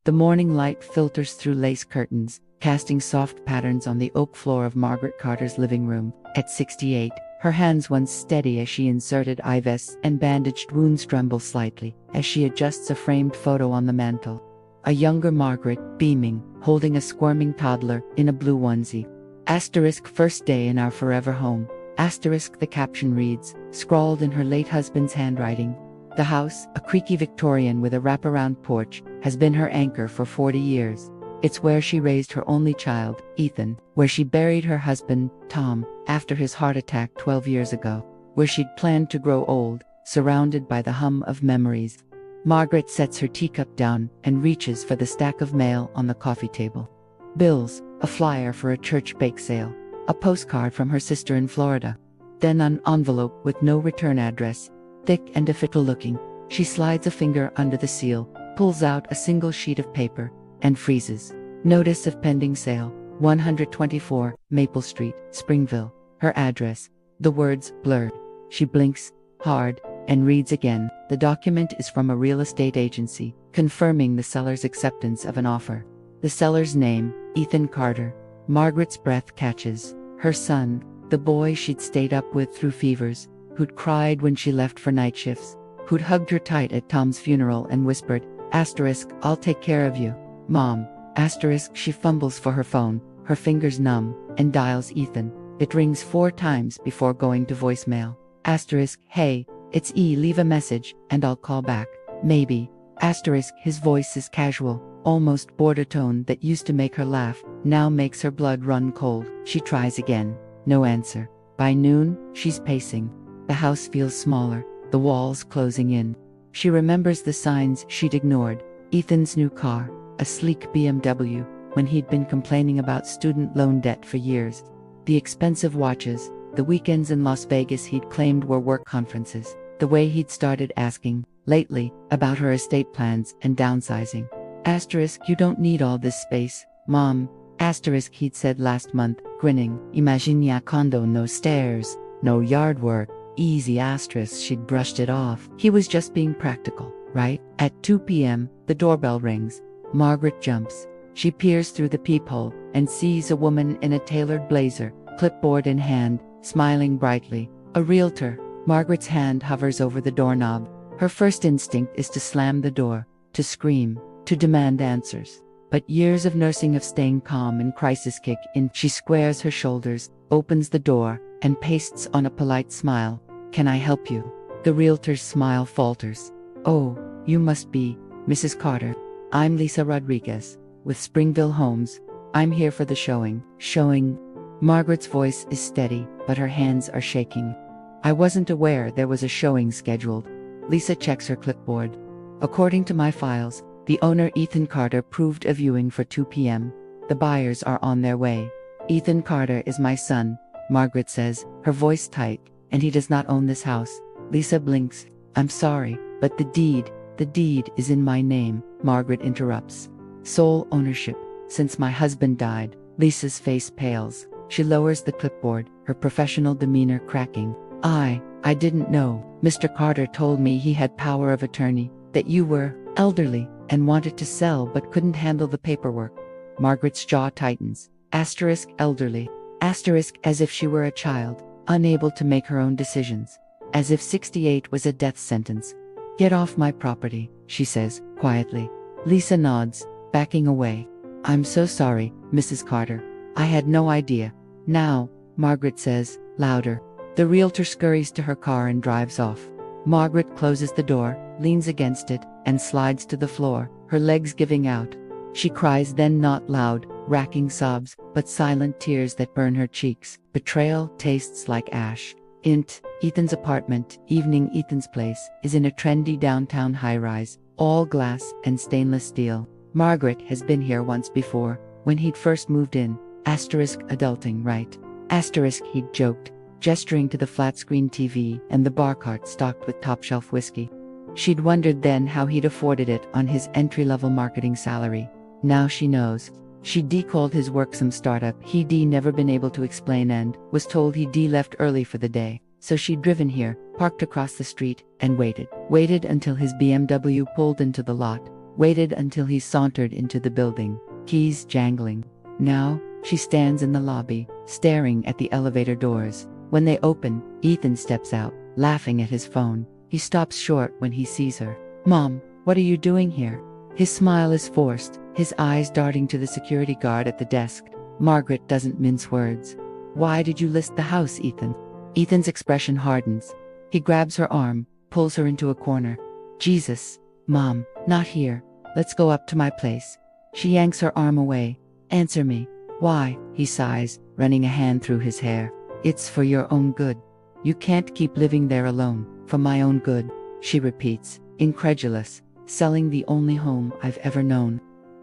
The morning light filters through lace curtains, casting soft patterns on the oak floor of Margaret Carter's living room. At 68, her hands once steady as she inserted ives and bandaged wounds tremble slightly as she adjusts a framed photo on the mantel. A younger Margaret, beaming, holding a squirming toddler in a blue onesie. Asterisk first day in our forever home. Asterisk the caption reads, scrawled in her late husband's handwriting. The house, a creaky Victorian with a wraparound porch, has been her anchor for 40 years. It's where she raised her only child, Ethan, where she buried her husband, Tom, after his heart attack 12 years ago, where she'd planned to grow old, surrounded by the hum of memories. Margaret sets her teacup down and reaches for the stack of mail on the coffee table. Bills, a flyer for a church bake sale, a postcard from her sister in Florida. Then an envelope with no return address, thick and official looking. She slides a finger under the seal, pulls out a single sheet of paper, and freezes. Notice of pending sale, 124 Maple Street, Springville. Her address, the words blurred. She blinks hard and reads again. The document is from a real estate agency, confirming the seller's acceptance of an offer. The seller's name, Ethan Carter. Margaret's breath catches. Her son, the boy she'd stayed up with through fevers, who'd cried when she left for night shifts, who'd hugged her tight at Tom's funeral and whispered, asterisk, I'll take care of you, Mom. Asterisk, she fumbles for her phone, her fingers numb, and dials Ethan. It rings 4 times before going to voicemail. Asterisk, hey, it's E, leave a message, and I'll call back. Maybe. Asterisk, his voice is casual, almost border tone that used to make her laugh, now makes her blood run cold. She tries again. No answer. By noon, she's pacing. The house feels smaller, the walls closing in. She remembers the signs she'd ignored. Ethan's new car, a sleek BMW, when he'd been complaining about student loan debt for years. The expensive watches, the weekends in Las Vegas he'd claimed were work conferences. The way he'd started asking, lately, about her estate plans and downsizing. Asterisk, you don't need all this space, Mom. Asterisk, he'd said last month, grinning. Imagine a condo, no stairs, no yard work. Easy. Asterisk, she'd brushed it off. He was just being practical, right? At 2 p.m., the doorbell rings. Margaret jumps. She peers through the peephole and sees a woman in a tailored blazer, clipboard in hand, smiling brightly. A realtor. Margaret's hand hovers over the doorknob. Her first instinct is to slam the door, to scream, to demand answers. But years of nursing of staying calm in crisis kick in. She squares her shoulders, opens the door, and pastes on a polite smile. Can I help you? The realtor's smile falters. Oh, you must be Mrs. Carter. I'm Lisa Rodriguez, with Springville Homes. I'm here for the showing. Showing? Margaret's voice is steady, but her hands are shaking. I wasn't aware there was a showing scheduled. Lisa checks her clipboard. According to my files, the owner Ethan Carter approved a viewing for 2 p.m. The buyers are on their way. Ethan Carter is my son, Margaret says, her voice tight, and he does not own this house. Lisa blinks. I'm sorry, but the deed is in my name, Margaret interrupts. Sole ownership, since my husband died. Lisa's face pales. She lowers the clipboard, her professional demeanor cracking. I didn't know. Mr. Carter told me he had power of attorney, that you were elderly and wanted to sell but couldn't handle the paperwork. Margaret's jaw tightens. Asterisk elderly. Asterisk as if she were a child, unable to make her own decisions. As if 68 was a death sentence. Get off my property, she says, quietly. Lisa nods, backing away. I'm so sorry, Mrs. Carter. I had no idea. Now, Margaret says, louder. The realtor scurries to her car and drives off. Margaret closes the door, leans against it, and slides to the floor, her legs giving out. She cries, then not loud, racking sobs, but silent tears that burn her cheeks. Betrayal tastes like ash. Ethan's apartment, Evening Ethan's place, is in a trendy downtown high-rise, all glass and stainless steel. Margaret has been here once before, when he'd first moved in. Asterisk adulting, right? Asterisk, he'd joked, gesturing to the flat-screen TV and the bar cart stocked with top-shelf whiskey. She'd wondered then how he'd afforded it on his entry-level marketing salary. Now she knows. She called his work some startup he'd never been able to explain and was told he'd left early for the day. So she'd driven here, parked across the street, and waited. Waited until his BMW pulled into the lot. waited until he sauntered into the building, keys jangling. Now, she stands in the lobby, staring at the elevator doors. When they open, Ethan steps out, laughing at his phone. He stops short when he sees her. "Mom, what are you doing here?" His smile is forced, his eyes darting to the security guard at the desk. Margaret doesn't mince words. "Why did you list the house, Ethan?" Ethan's expression hardens. He grabs her arm, pulls her into a corner. "Jesus, Mom, not here. Let's go up to my place." She yanks her arm away. "Answer me." "Why?" he sighs, running a hand through his hair. "It's for your own good. You can't keep living there alone." "For my own good," she repeats, incredulous. "Selling the only home I've ever known.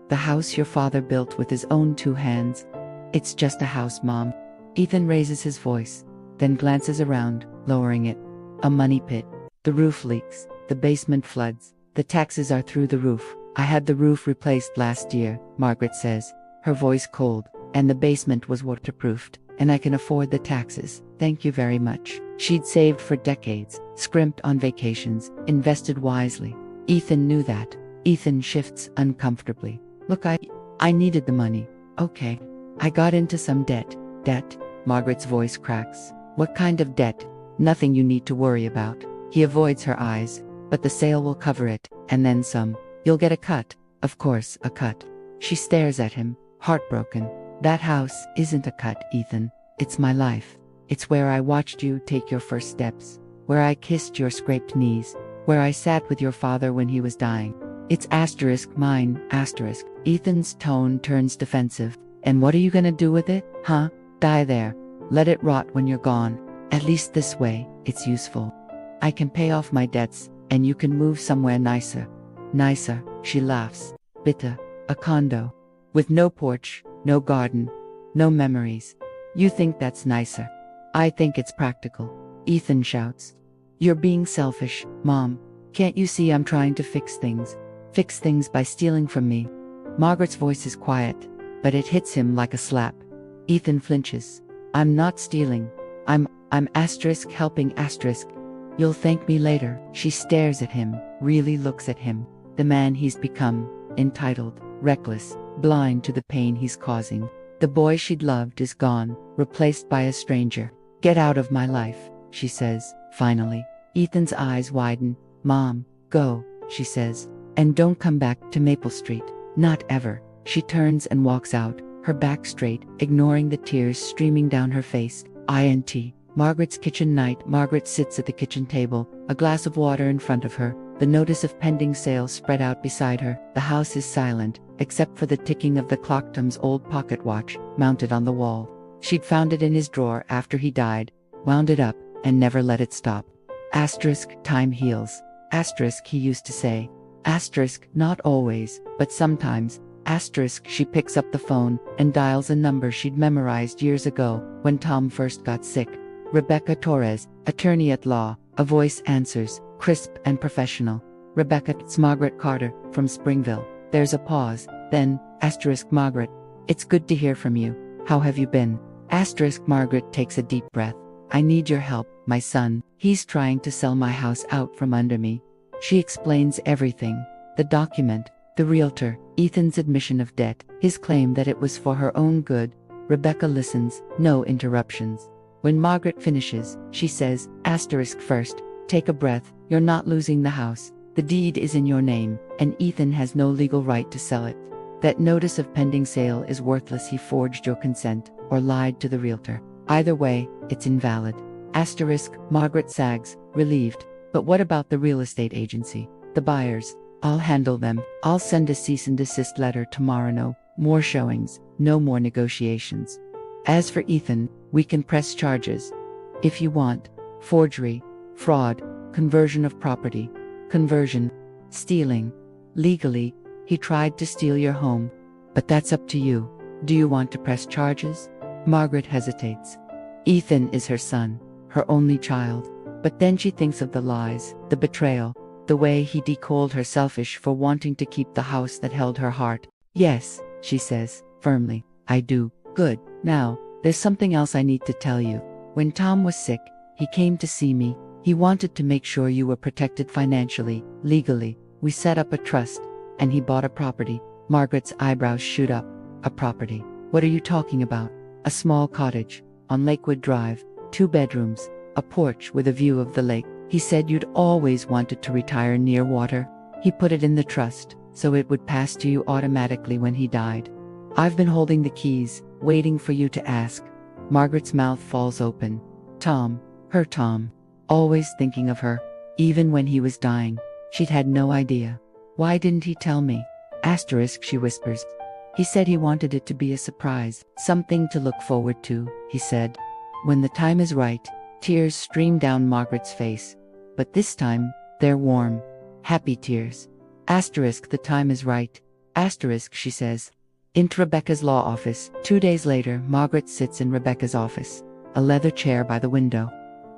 The house your father built with his own 2 hands." "It's just a house, Mom." Ethan raises his voice, then glances around, lowering it. A money pit. The roof leaks, the basement floods, the taxes are through the roof. "I had the roof replaced last year," Margaret says, her voice cold, "and the basement was waterproofed, and I can afford the taxes. Thank you very much." She'd saved for decades, scrimped on vacations, invested wisely. Ethan knew that. Ethan shifts uncomfortably. "Look, I needed the money. Okay. I got into some debt." "Debt?" Margaret's voice cracks. "What kind of debt?" "Nothing you need to worry about." He avoids her eyes. "But the sale will cover it, and then some. You'll get a cut." "Of course, a cut." She stares at him, heartbroken. "That house isn't a cut, Ethan. It's my life. It's where I watched you take your first steps, where I kissed your scraped knees, where I sat with your father when he was dying. It's mine, asterisk." Ethan's tone turns defensive. "And what are you gonna do with it, huh? Die there. Let it rot when you're gone. At least this way, it's useful. I can pay off my debts, and you can move somewhere nicer." "Nicer," she laughs. "Bitte. A condo. With no porch, no garden, no memories. You think that's nicer? I think it's practical." Ethan shouts. "You're being selfish, Mom. Can't you see I'm trying to fix things? Fix things by stealing from me." Margaret's voice is quiet, but it hits him like a slap. Ethan flinches. "I'm not stealing. I'm helping asterisk. You'll thank me later." She stares at him, really looks at him. The man he's become, entitled, reckless, blind to the pain he's causing. The boy she'd loved is gone, replaced by a stranger. "Get out of my life," she says, finally. Ethan's eyes widen. "Mom, go," she says. "And don't come back to Maple Street. Not ever." She turns and walks out, her back straight, ignoring the tears streaming down her face. Margaret's kitchen night. Margaret sits at the kitchen table, a glass of water in front of her, the notice of pending sale spread out beside her. The house is silent, except for the ticking of the clock. Tom's old pocket watch, mounted on the wall. She'd found it in his drawer after he died, wound it up, and never let it stop. Asterisk, time heals. Asterisk, he used to say. Asterisk, not always, but sometimes. Asterisk, she picks up the phone and dials a number she'd memorized years ago when Tom first got sick. Rebecca Torres, attorney at law. A voice answers, crisp and professional. "Rebecca, it's Margaret Carter, from Springville." There's a pause, then, asterisk, "Margaret, it's good to hear from you. How have you been?" Asterisk, Margaret takes a deep breath. "I need your help, my son. He's trying to sell my house out from under me." She explains everything. The document, the realtor, Ethan's admission of debt, his claim that it was for her own good. Rebecca listens, no interruptions. When Margaret finishes, she says, asterisk, "First, take a breath. You're not losing the house. The deed is in your name, and Ethan has no legal right to sell it. That notice of pending sale is worthless. He forged your consent, or lied to the realtor. Either way, it's invalid." Asterisk, Margaret sags, relieved. "But what about the real estate agency? The buyers?" "I'll handle them. I'll send a cease and desist letter tomorrow. No more showings, no more negotiations. As for Ethan, we can press charges. If you want. Forgery, fraud, conversion of property, conversion, stealing. Legally, he tried to steal your home. But that's up to you. Do you want to press charges?" Margaret hesitates. Ethan is her son, her only child. But then she thinks of the lies, the betrayal, the way he decalled her selfish for wanting to keep the house that held her heart. "Yes," she says, firmly, "I do." "Good. Now, there's something else I need to tell you. When Tom was sick, he came to see me. He wanted to make sure you were protected financially, legally. We set up a trust. and he bought a property. Margaret's eyebrows shoot up. A property? What are you talking about? A small cottage on Lakewood Drive, 2 bedrooms, a porch with a view of the lake. He said you'd always wanted to retire near water. He put it in the trust, so it would pass to you automatically when he died. I've been holding the keys, waiting for you to ask. Margaret's mouth falls open. Tom, her Tom. Always thinking of her, even when he was dying. She'd had no idea. Why didn't he tell me? Asterisk, she whispers. He said he wanted it to be a surprise, something to look forward to, he said. When the time is right, tears stream down Margaret's face. But this time, they're warm. Happy tears. Asterisk, the time is right. Asterisk, she says. Into Rebecca's law office. 2 days later, Margaret sits in Rebecca's office. A leather chair by the window.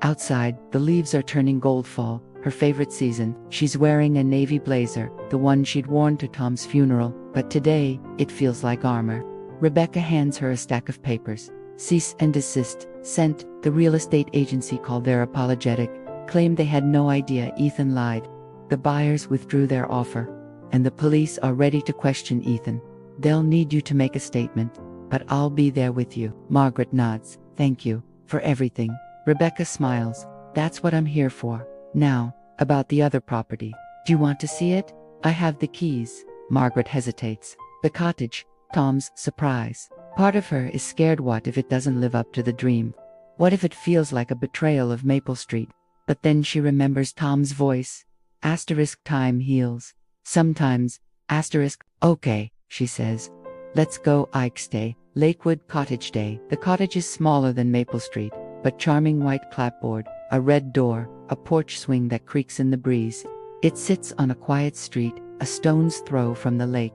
Outside, the leaves are turning gold fall, her favorite season. She's wearing a navy blazer, the one she'd worn to Tom's funeral, but today, it feels like armor. Rebecca hands her a stack of papers. Cease and desist, sent. The real estate agency called. They're apologetic, claimed they had no idea Ethan lied. The buyers withdrew their offer, and the police are ready to question Ethan. They'll need you to make a statement, but I'll be there with you. Margaret nods. Thank you for everything. Rebecca smiles. That's what I'm here for. Now, about the other property. Do you want to see it? I have the keys. Margaret hesitates. The cottage. Tom's surprise. Part of her is scared. What if it doesn't live up to the dream? What if it feels like a betrayal of Maple Street? But then she remembers Tom's voice. Asterisk, time heals. Sometimes. Asterisk, okay, she says. Let's go. Ike's Day. Lakewood Cottage Day. The cottage is smaller than Maple Street, but charming. White clapboard, a red door, a porch swing that creaks in the breeze. It sits on a quiet street, a stone's throw from the lake.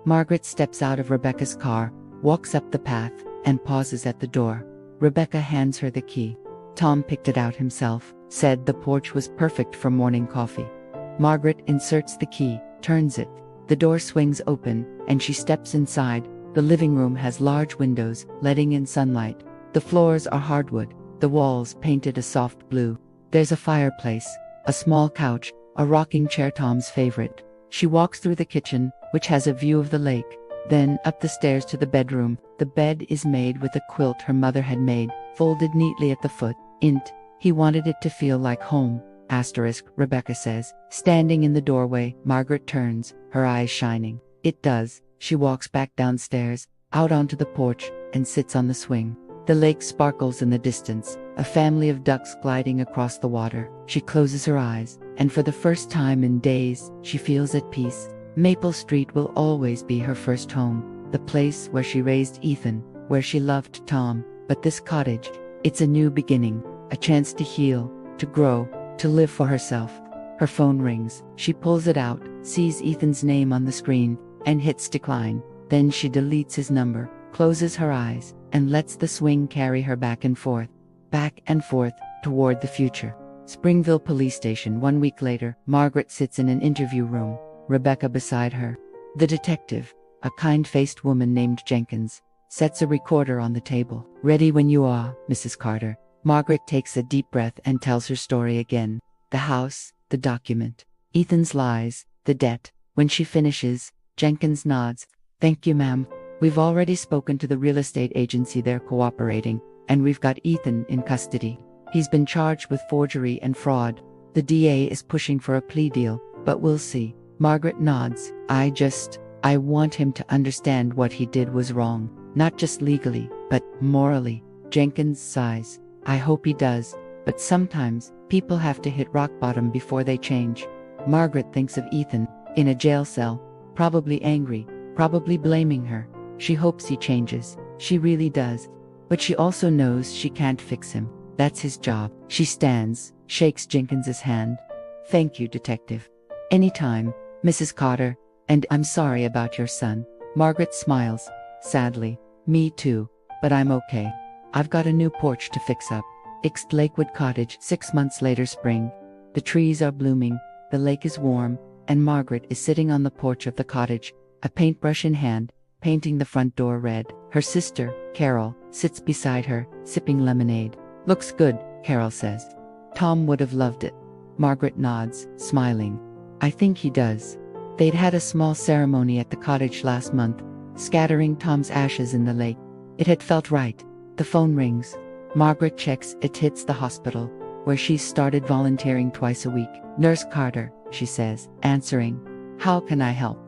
Margaret steps out of Rebecca's car, walks up the path, and pauses at the door. Rebecca hands her the key. Tom picked it out himself, said the porch was perfect for morning coffee. Margaret inserts the key, turns it. The door swings open, and she steps inside. The living room has large windows, letting in sunlight. The floors are hardwood, the walls painted a soft blue. There's a fireplace, a small couch, a rocking chair, Tom's favorite. She walks through the kitchen, which has a view of the lake, then up the stairs to the bedroom. The bed is made with a quilt her mother had made, folded neatly at the foot. He wanted it to feel like home. Asterisk, Rebecca says. Standing in the doorway, Margaret turns, her eyes shining. It does. She walks back downstairs, out onto the porch, and sits on the swing. The lake sparkles in the distance, a family of ducks gliding across the water. She closes her eyes, and for the first time in days, she feels at peace. Maple Street will always be her first home, the place where she raised Ethan, where she loved Tom. But this cottage, it's a new beginning, a chance to heal, to grow, to live for herself. Her phone rings. She pulls it out, sees Ethan's name on the screen, and hits decline. Then she deletes his number, closes her eyes, and lets the swing carry her back and forth, toward the future. Springville Police Station. 1 week later, Margaret sits in an interview room, Rebecca beside her. The detective, a kind-faced woman named Jenkins, sets a recorder on the table. Ready when you are, Mrs. Carter. Margaret takes a deep breath and tells her story again. The house, the document, Ethan's lies, the debt. When she finishes, Jenkins nods. Thank you, ma'am. We've already spoken to the real estate agency. They're cooperating, and we've got Ethan in custody. He's been charged with forgery and fraud. The DA is pushing for a plea deal, but we'll see. Margaret nods. I want him to understand what he did was wrong, not just legally, but morally. Jenkins sighs. I hope he does, but sometimes, people have to hit rock bottom before they change. Margaret thinks of Ethan, in a jail cell, probably angry, probably blaming her. She hopes he changes. She really does. But she also knows she can't fix him. That's his job. She stands, shakes Jenkins's hand. Thank you, detective. Anytime, Mrs. Carter, and I'm sorry about your son. Margaret smiles, sadly. Me too, but I'm okay. I've got a new porch to fix up. Lakewood Cottage. 6 months later, spring. The trees are blooming, the lake is warm, and Margaret is sitting on the porch of the cottage, a paintbrush in hand, painting the front door red. Her sister, Carol, sits beside her, sipping lemonade. Looks good, Carol says. Tom would have loved it. Margaret nods, smiling. I think he does. They'd had a small ceremony at the cottage last month, scattering Tom's ashes in the lake. It had felt right. The phone rings. Margaret checks it hits the hospital, where she's started volunteering twice a week. "Nurse Carter," she says, answering. "How can I help?"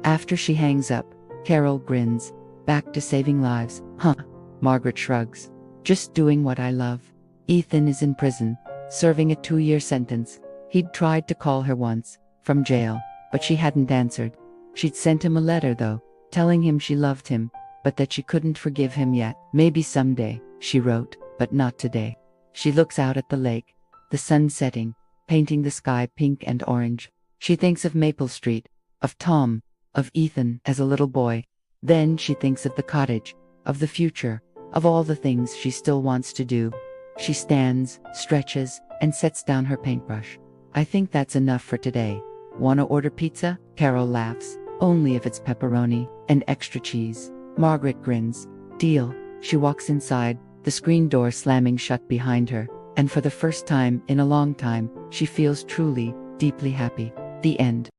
After she hangs up, Carol grins. "Back to saving lives, huh?" Margaret shrugs. "Just doing what I love." Ethan is in prison, serving a 2-year sentence. He'd tried to call her once, from jail, but she hadn't answered. She'd sent him a letter though, telling him she loved him, but that she couldn't forgive him yet. "Maybe someday," she wrote, "but not today." She looks out at the lake, the sun setting, painting the sky pink and orange. She thinks of Maple Street, of Tom, of Ethan as a little boy. Then she thinks of the cottage, of the future, of all the things she still wants to do. She stands, stretches, and sets down her paintbrush. "I think that's enough for today. Wanna order pizza?" Carol laughs. "Only if it's pepperoni and extra cheese." Margaret grins. "Deal." She walks inside, the screen door slamming shut behind her, and for the first time in a long time, she feels truly, deeply happy. The end.